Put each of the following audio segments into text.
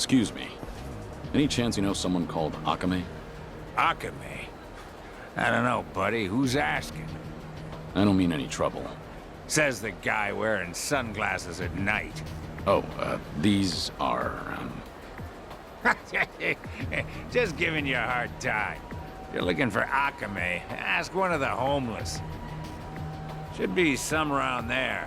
Excuse me. Any chance you know someone called Akame? Akame? I don't know, buddy. Who's asking? I don't mean any trouble. Says the guy wearing sunglasses at night. Oh, these are, Just giving you a hard time. If you're looking for Akame, ask one of the homeless. Should be some around there.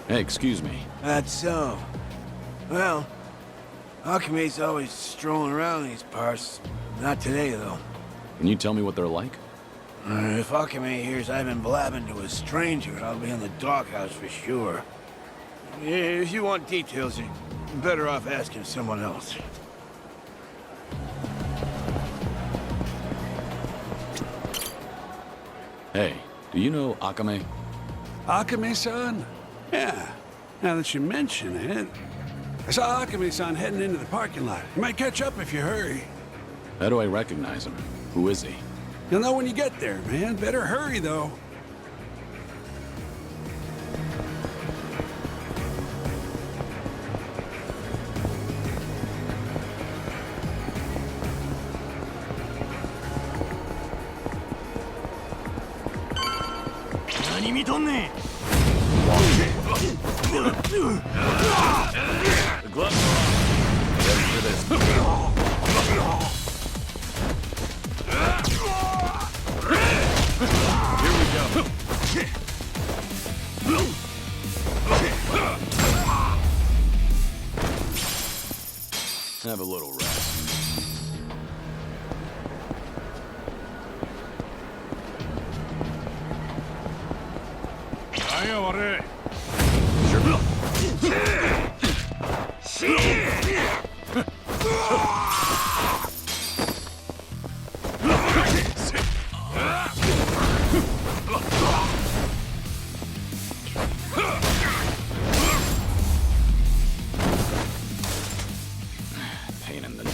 Hey, excuse me. That's so. Well, Akame's always strolling around these parts. Not today, though. Can you tell me what they're like? If Akame hears I've been blabbing to a stranger, I'll be in the doghouse for sure. If you want details, you're better off asking someone else. Hey, do you know Akame? Akame-san? Yeah, now that you mention it. I saw Akame-san heading into the parking lot. You might catch up if you hurry. How do I recognize him? Who is he? You'll know when you get there, man. Better hurry, though. The gloves are on. Ready for this. Here we go. Have a little rest. Pain in the neck.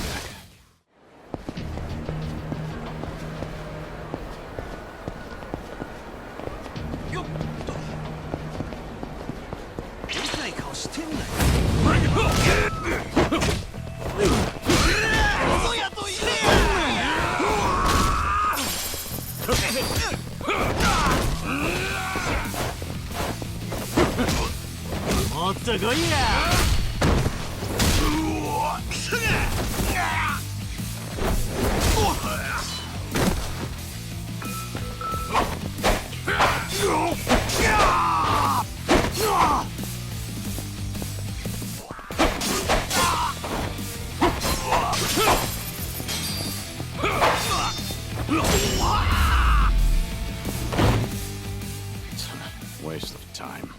Waste of time.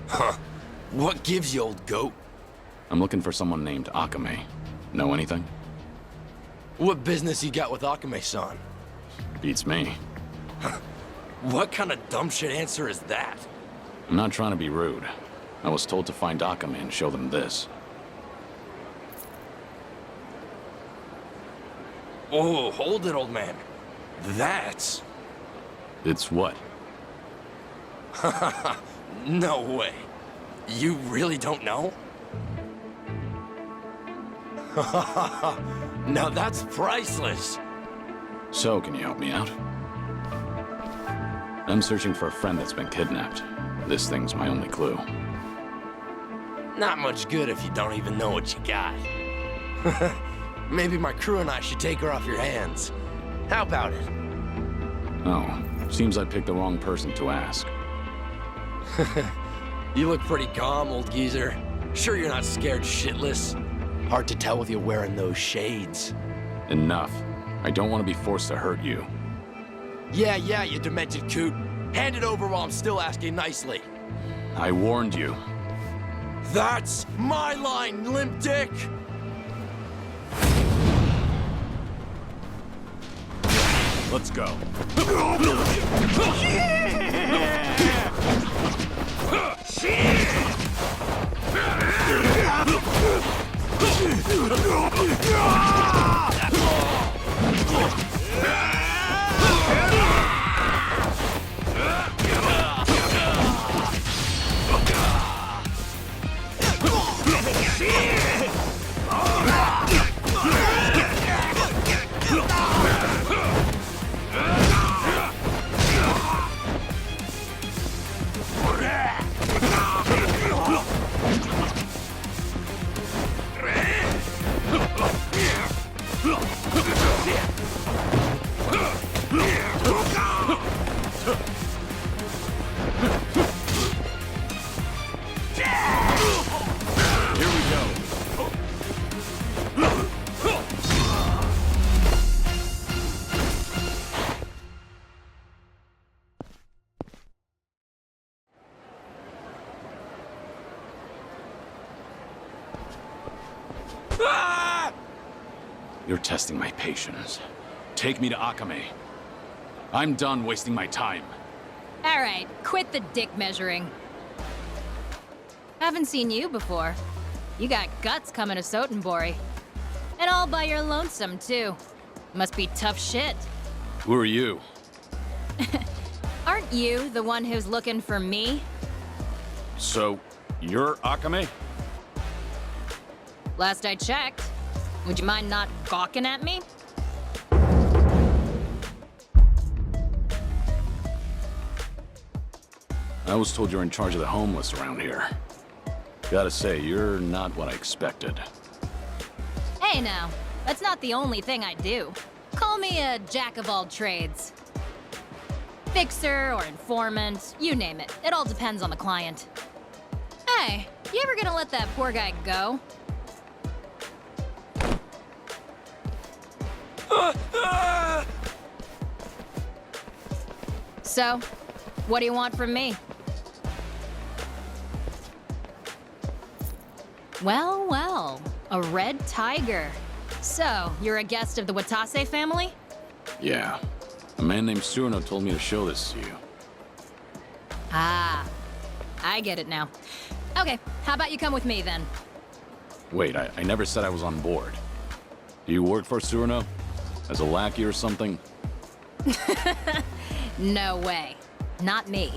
Huh. What gives you, old goat? I'm looking for someone named Akame. Know anything? What business you got with Akame-san? Beats me. What kind of dumb shit answer is that? I'm not trying to be rude. I was told to find Akame and show them this. Oh, hold it, old man. That's... It's what? No way. You really don't know? Now that's priceless. So, can you help me out? I'm searching for a friend that's been kidnapped. This thing's my only clue. Not much good if you don't even know what you got. Maybe my crew and I should take her off your hands. How about it? Oh, seems I picked the wrong person to ask. You look pretty calm, old geezer. Sure you're not scared shitless? Hard to tell with you wearing those shades. Enough. I don't want to be forced to hurt you. Yeah, you demented coot. Hand it over while I'm still asking nicely. I warned you. That's my line, limp dick! Let's go. You're testing my patience. Take me to Akame. I'm done wasting my time. All right, quit the dick measuring. Haven't seen you before. You got guts coming to Sotenbori. And all by your lonesome, too. Must be tough shit. Who are you? Aren't you the one who's looking for me? So, you're Akame? Last I checked. Would you mind not gawking at me? I was told you're in charge of the homeless around here. Gotta say, you're not what I expected. Hey now, that's not the only thing I do. Call me a jack of all trades. Fixer or informant, you name it. It all depends on the client. Hey, you ever gonna let that poor guy go? So, what do you want from me? Well, well, a red tiger. So, you're a guest of the Watase family? Yeah. A man named Surno told me to show this to you. Ah, I get it now. Okay, how about you come with me then? Wait, I never said I was on board. Do you work for Surno? As a lackey or something? No way. Not me.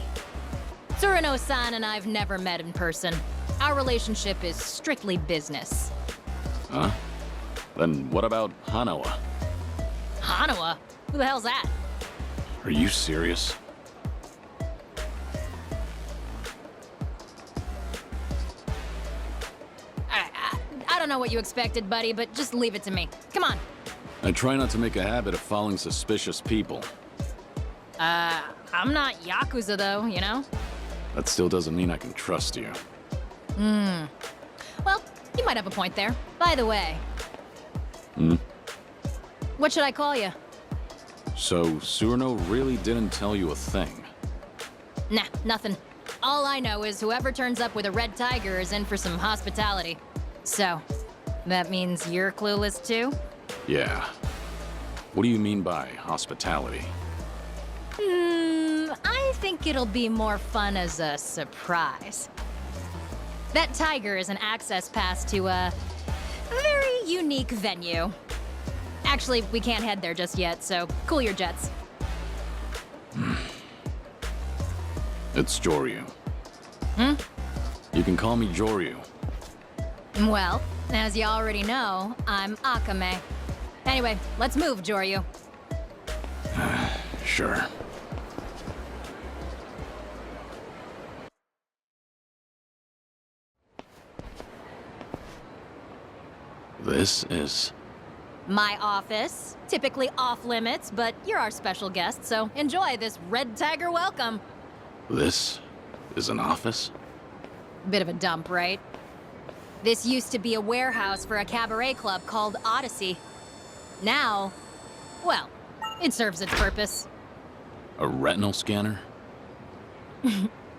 Tsurano-san and I've never met in person. Our relationship is strictly business. Huh? Then what about Hanawa? Hanawa? Who the hell's that? Are you serious? I don't know what you expected, buddy, but just leave it to me. Come on. I try not to make a habit of following suspicious people. I'm not Yakuza though, you know? That still doesn't mean I can trust you. Well, you might have a point there. By the way. What should I call you? So, Surno really didn't tell you a thing? Nah, nothing. All I know is whoever turns up with a red tiger is in for some hospitality. So, that means you're clueless too? Yeah. What do you mean by hospitality? I think it'll be more fun as a surprise. That tiger is an access pass to a very unique venue. Actually, we can't head there just yet, so cool your jets. It's Joryu. You can call me Joryu. Well, as you already know, I'm Akame. Anyway, let's move, Joryu. Sure. This is... My office. Typically off limits, but you're our special guest, so enjoy this red tiger welcome. This is an office? Bit of a dump, right? This used to be a warehouse for a cabaret club called Odyssey. Now, well, it serves its purpose. A retinal scanner?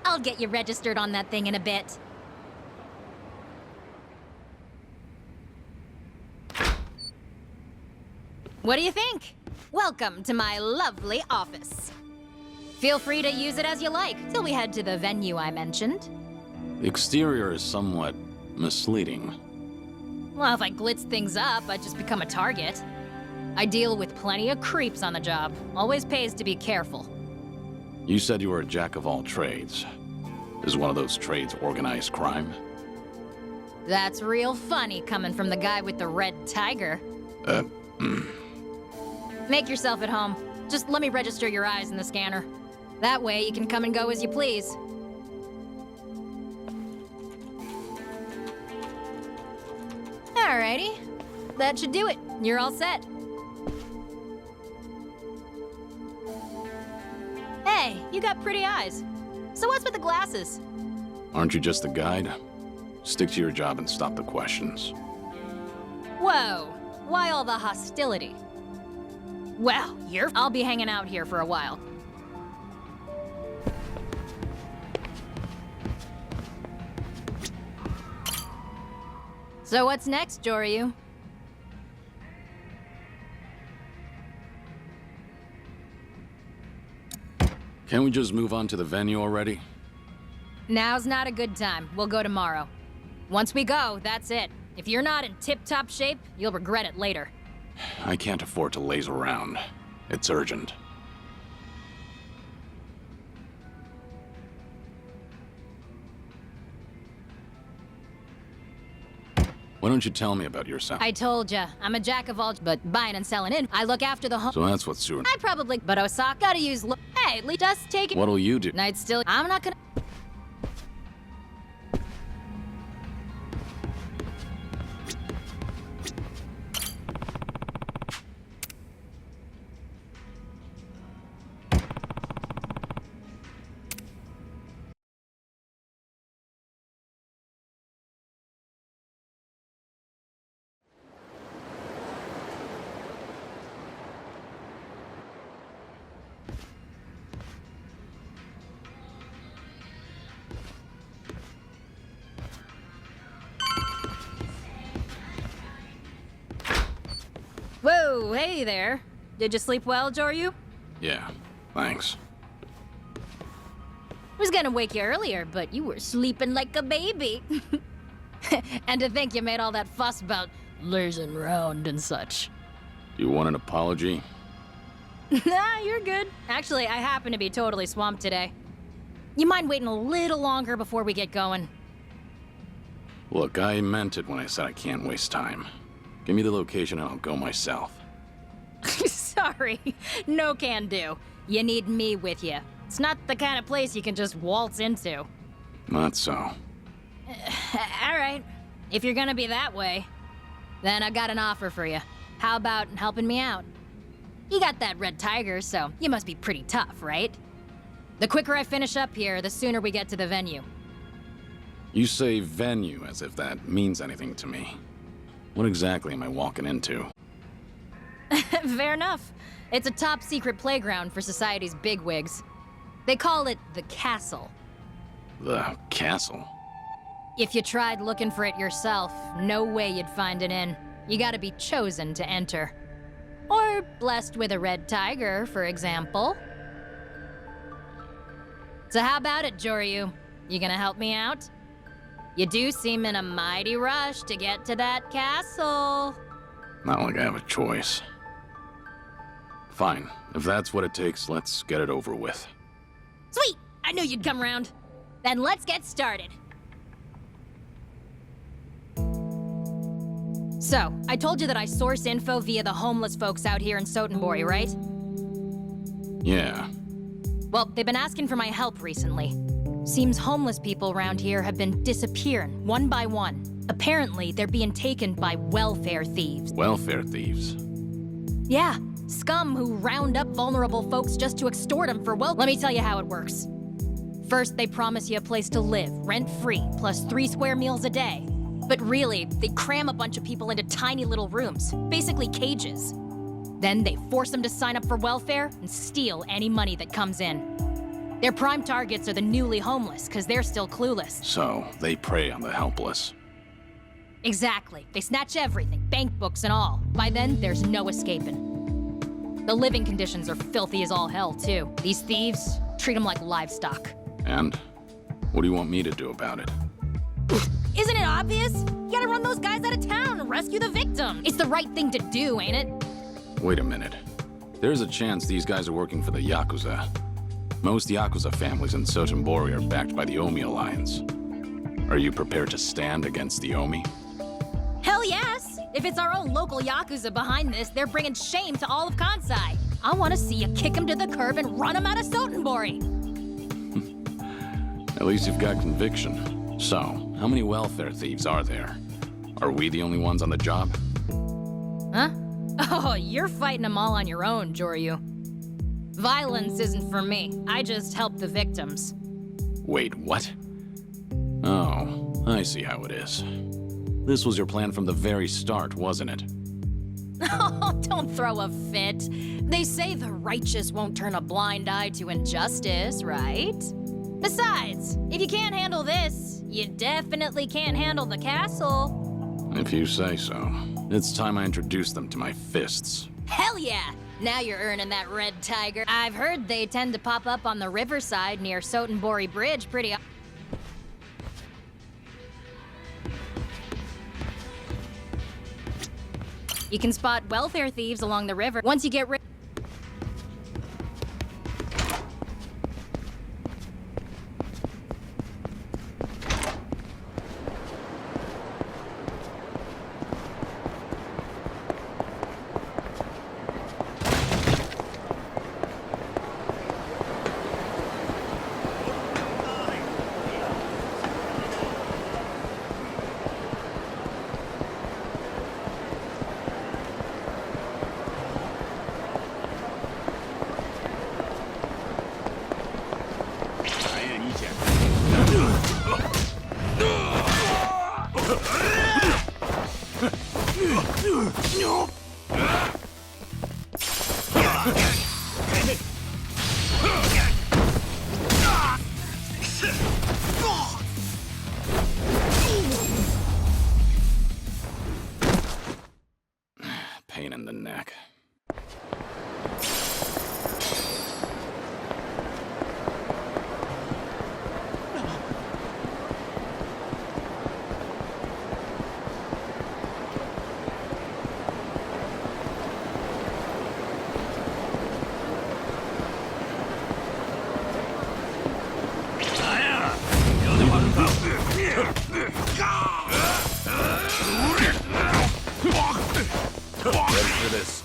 I'll get you registered on that thing in a bit. What do you think? Welcome to my lovely office. Feel free to use it as you like, till we head to the venue I mentioned. The exterior is somewhat misleading. Well, if I glitz things up, I'd just become a target. I deal with plenty of creeps on the job. Always pays to be careful. You said you were a jack of all trades. Is one of those trades organized crime? That's real funny coming from the guy with the red tiger. Make yourself at home. Just let me register your eyes in the scanner. That way you can come and go as you please. Alrighty. That should do it. You're all set. Hey, you got pretty eyes. So what's with the glasses? Aren't you just a guide? Stick to your job and stop the questions. Whoa, why all the hostility? Well, I'll be hanging out here for a while. So what's next, Joryu? Can't we just move on to the venue already? Now's not a good time. We'll go tomorrow. Once we go, that's it. If you're not in tip-top shape, you'll regret it later. I can't afford to laze around. It's urgent. Why don't you tell me about yourself? I told ya, I'm a jack of all, but buying and selling in. I look after the home. So that's what's soon. I probably, but Osaka gotta use. Hey, just take it. What'll you do? Night still. I'm not gonna. Whoa, hey there. Did you sleep well, Joryu? Yeah, thanks. Was gonna wake you earlier, but you were sleeping like a baby. And to think you made all that fuss about lazing around and such. Do you want an apology? Nah, you're good. Actually, I happen to be totally swamped today. You mind waiting a little longer before we get going? Look, I meant it when I said I can't waste time. Give me the location and I'll go myself. Sorry, no can do. You need me with you. It's not the kind of place you can just waltz into. Not so. All right, if you're gonna be that way, then I got an offer for you. How about helping me out? You got that red tiger, so you must be pretty tough, right? The quicker I finish up here, the sooner we get to the venue. You say venue as if that means anything to me. What exactly am I walking into? Fair enough. It's a top-secret playground for society's bigwigs. They call it the castle. The castle? If you tried looking for it yourself, no way you'd find it in. You gotta be chosen to enter. Or blessed with a red tiger, for example. So how about it, Joryu? You gonna help me out? You do seem in a mighty rush to get to that castle. Not like I have a choice. Fine. If that's what it takes, let's get it over with. Sweet! I knew you'd come around. Then let's get started. So, I told you that I source info via the homeless folks out here in Sotenbori, right? Yeah. Well, they've been asking for my help recently. Seems homeless people around here have been disappearing, one by one. Apparently, they're being taken by welfare thieves. Welfare thieves? Yeah, scum who round up vulnerable folks just to extort them for Let me tell you how it works. First, they promise you a place to live, rent-free, plus 3 square meals a day. But really, they cram a bunch of people into tiny little rooms, basically cages. Then they force them to sign up for welfare and steal any money that comes in. Their prime targets are the newly homeless, because they're still clueless. So, they prey on the helpless. Exactly. They snatch everything, bank books and all. By then, there's no escaping. The living conditions are filthy as all hell, too. These thieves treat them like livestock. And what do you want me to do about it? Isn't it obvious? You gotta run those guys out of town and rescue the victim. It's the right thing to do, ain't it? Wait a minute. There's a chance these guys are working for the Yakuza. Most Yakuza families in Sotenbori are backed by the Omi Alliance. Are you prepared to stand against the Omi? Hell yes! If it's our own local Yakuza behind this, they're bringing shame to all of Kansai. I want to see you kick him to the curb and run him out of Sotenbori. At least you've got conviction. So, how many welfare thieves are there? Are we the only ones on the job? Huh? Oh, you're fighting them all on your own, Joryu. Violence isn't for me. I just help the victims. Wait, what? Oh, I see how it is. This was your plan from the very start, wasn't it? Oh, don't throw a fit. They say the righteous won't turn a blind eye to injustice, right? Besides, if you can't handle this, you definitely can't handle the castle. If you say so. It's time I introduce them to my fists. Hell yeah! Now you're earning that red tiger. I've heard they tend to pop up on the riverside near Sotenbori Bridge pretty often. You can spot welfare thieves along the river. Once you get rid... Pain in the neck. Ready for this.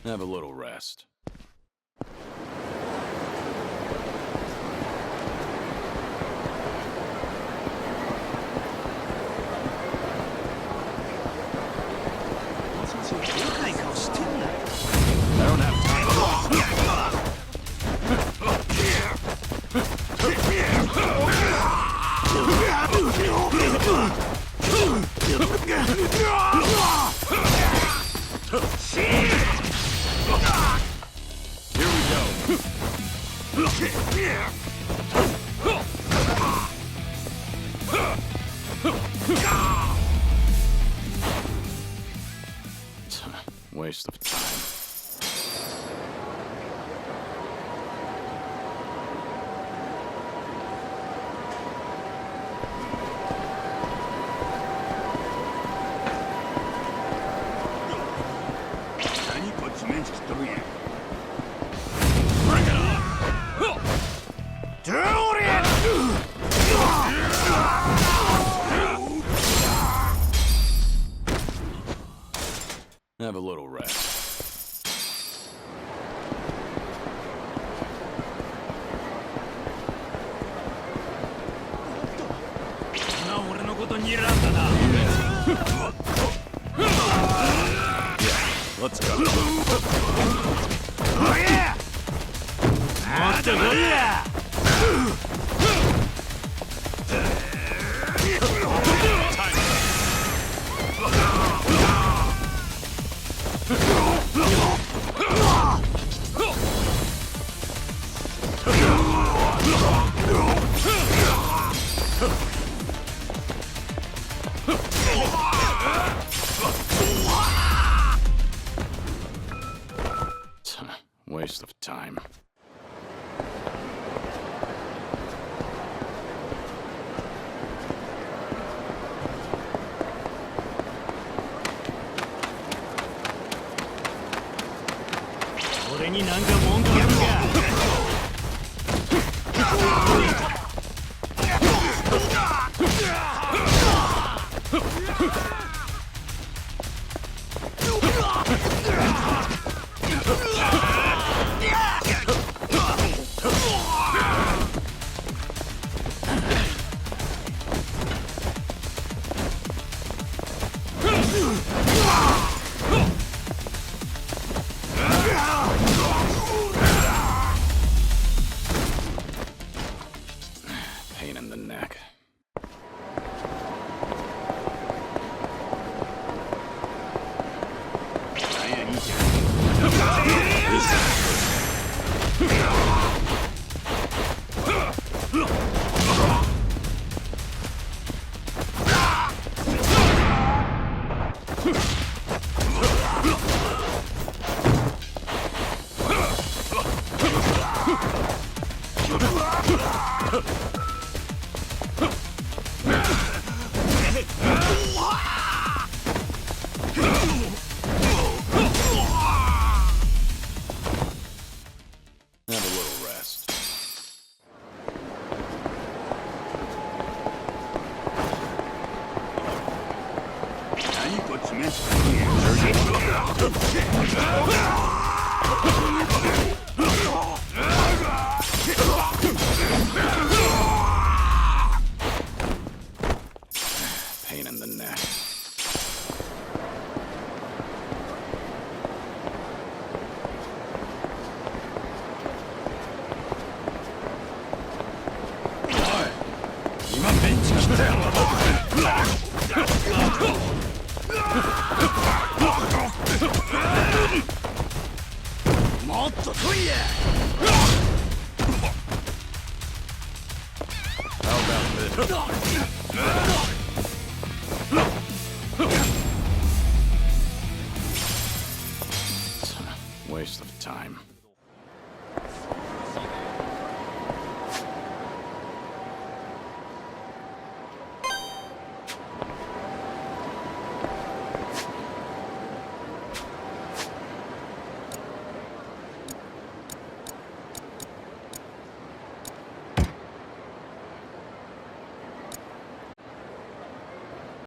Have a little rest. I don't have Here we go. Waste of time. Bring it on! Have a little rest. Let's go. Oh yeah! Waste of time. Pain in the neck. Have a little rest. Now you put some insulin Pain in the neck. Waste of time.